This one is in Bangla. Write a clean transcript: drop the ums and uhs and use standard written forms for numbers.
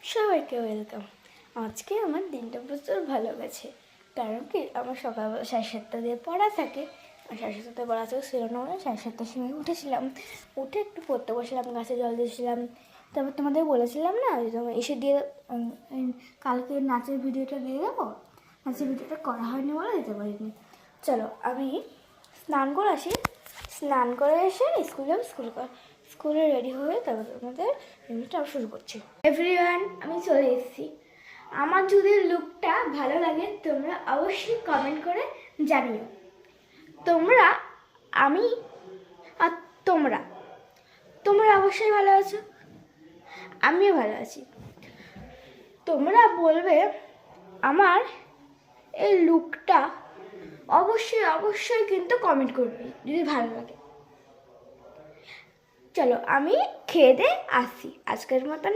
সবাইকে ওয়েলকাম। আজকে আমার দিনটা প্রচুর ভালো গেছে, কারণ কি আমার সকালবেলা 7:30 দিয়ে পড়া থাকে। আর 7:30 পড়া থেকে ছিল না, মানে 7:30 সময় উঠেছিলাম। উঠে একটু পড়তে বসলাম, গাছে জল দিয়েছিলাম। তারপর তোমাদের বলেছিলাম না যে তোমার এসে দিয়ে কালকে নাচের ভিডিওটা দিয়ে দেবো। নাচের ভিডিওটা করা হয়নি বলে দিতে পারিনি। চলো আমি স্নান করে আসি। স্নান করে এসে স্কুলে রেডি হয়ে তারপর তোমাদের ভিডিওটা শুরু করছি। এভরিওয়ান, আমি চলে এসেছি। আমার যদি লুকটা ভালো লাগে তোমরা অবশ্যই কমেন্ট করে জানিও। তোমরা আমি আর তোমরা তোমরা অবশ্যই ভালো আছো, আমিও ভালো আছি। তোমরা বলবে আমার এই লুকটা অবশ্যই অবশ্যই কিন্তু কমেন্ট করবে যদি ভালো লাগে। চলো আমি খেয়ে দিয়ে আসি আজকের মতন।